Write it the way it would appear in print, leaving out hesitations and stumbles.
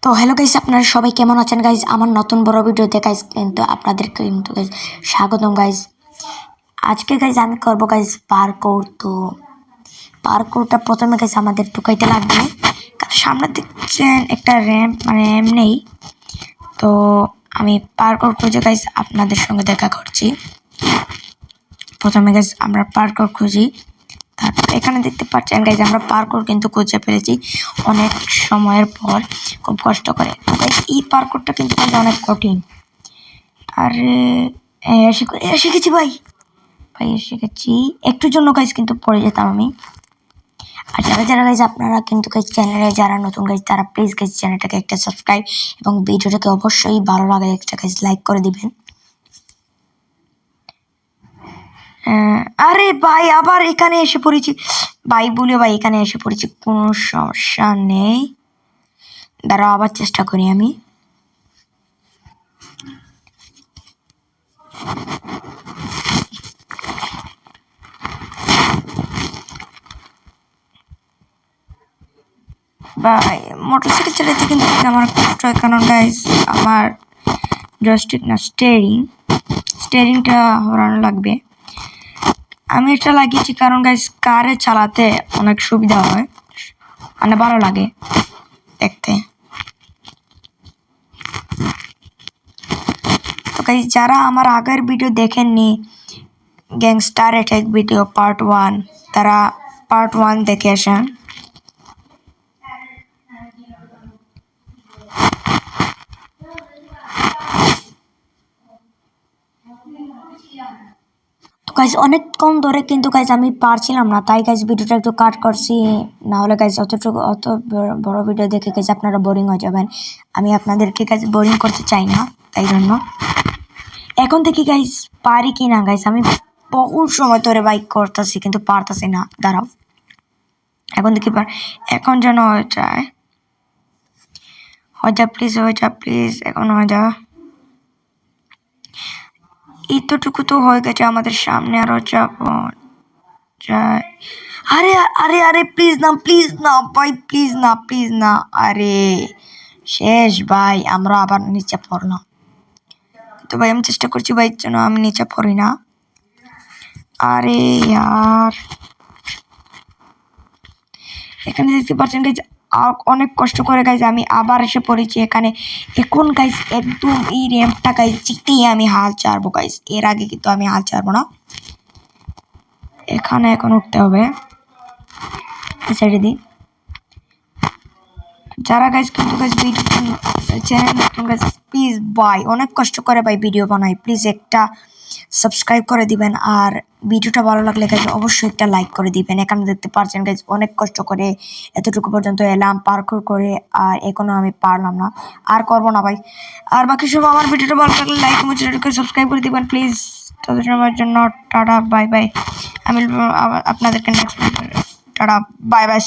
তো hello guys, আপনারা সবাই কেমন আছেন গাইস? আমার নতুন বড় ভিডিওতে গাইস কিন্তু আপনাদেরকে কিন্তু গাইস স্বাগতম গাইস। আজকে গাইস আমি করব গাইস পার্কোর। তো পার্কোরটা প্রথমে গাইস আমাদের ঢুকাইতে লাগবে, কারণ সামনে দেখছেন একটা র্যাম্প নেই। তো আমি পার্কোর খুঁজে গাইস আপনাদের সঙ্গে দেখা করছি। প্রথমে গাইস আমরা পার্কোর খুঁজি, তারপর এখানে দেখতে পাচ্ছেন গাইজ আমরা পার্কোর কিন্তু খুঁজে ফেলেছি অনেক সময়ের পর, খুব কষ্ট করে। এই পার্কোরটা কিন্তু অনেক কঠিন। আরে এসে গেছি ভাই এসে গেছি। একটুর জন্য গাইজ কিন্তু পড়ে যেতাম আমি। আর যারা গাইজ আপনারা কিন্তু গাইজ চ্যানেলে যারা নতুন গাইজ তারা প্লিজ গাইজ চ্যানেলটাকে একটা সাবস্ক্রাইব এবং ভিডিওটাকে অবশ্যই ভালো লাগে একটা গাইজ লাইক করে দিবেন। আরে ভাই আবার এখানে এসে পড়েছি ভাই, বলে ভাই এখানে এসে পড়েছি, কোনো সমস্যা নেই, দাঁড়াও আবার চেষ্টা করি আমি। ভাই মোটরসাইকেল চালাতে কিন্তু আমার কষ্ট হয়, কারণ গাইজ আমার জয়স্টিক না স্টিয়ারিংটা হরানো লাগবে। আমি এটা লাগিয়েছি কারণ গাইজ কারে চালাতে অনেক সুবিধা হয়, মানে ভালো লাগে দেখতে। তো গাইজ যারা আমার আগের ভিডিও দেখেননি, গ্যাংস্টার অ্যাটাক ভিডিও পার্ট 1, তারা পার্ট 1 দেখে আসেন। তো গাইজ অনেকক্ষণ ধরে কিন্তু গাইজ আমি পারছিলাম না, তাই গাইজ ভিডিওটা একটু কাট করছি। না হলে গাইজ অত বড় ভিডিও দেখে গাইজ আপনারা বোরিং হয়ে যাবেন। আমি আপনাদেরকে গাইজ বোরিং করতে চাই না, তাই জন্য এখন থেকে গাইজ পারি কি না গাইজ, আমি বহু সময় ধরে বাইক করতেছি কিন্তু পারতেছি না। দাঁড়াও এখন দেখি এখন যেন হয়ে যায় প্লিজ এখন হয়ে যা। এতটুকু তো হয়ে গেছে, আমাদের সামনে আরো যাবো যায়। আরে আরে আরে প্লিজ না ভাই, প্লিজ না। আরে শেষ ভাই, আমরা আবার নিচে পড়লাম। তো ভাই আমি চেষ্টা করছি ভাই যেন আমি নিচে পড়ি না। আরে यार এখানে দেখতে পাচ্ছেন গাইজ অনেক কষ্ট করে গাইজ আমি আবার এসে পড়েছি এখানে। এখন গাইজ একদম এই র্যাম্পটা গাইজ জিতেই আমি হাল ছাড়বো গাইজ, এর আগে কিন্তু আমি হাল ছাড়বো না। এখানে এখন উঠতে হবে, সাইডে দিই। যারা গাইজ কিন্তু গাইজ চ্যানেল নতুন গাইজ প্লিজ ভাই অনেক কষ্ট করে ভাই ভিডিও বানাই, প্লিজ একটা সাবস্ক্রাইব করে দিবেন। আর ভিডিওটা ভালো লাগলে গাইজ অবশ্যই একটা লাইক করে দিবেন। এখানে দেখতে পাচ্ছেন গাইজ অনেক কষ্ট করে এতটুকু পর্যন্ত এলাম পার্কোর করে, আর এখনো আমি পারলাম না, আর করবো না ভাই। আর বাকি সব আমার ভিডিওটা ভালো লাগলে লাইক এবং চ্যানেলটাকে সাবস্ক্রাইব করে দিবেন প্লিজ। তাদের সময়ের জন্য টাটা বাই বাই। আমি আপনাদেরকে নেক্সট টাটা বাই বাই।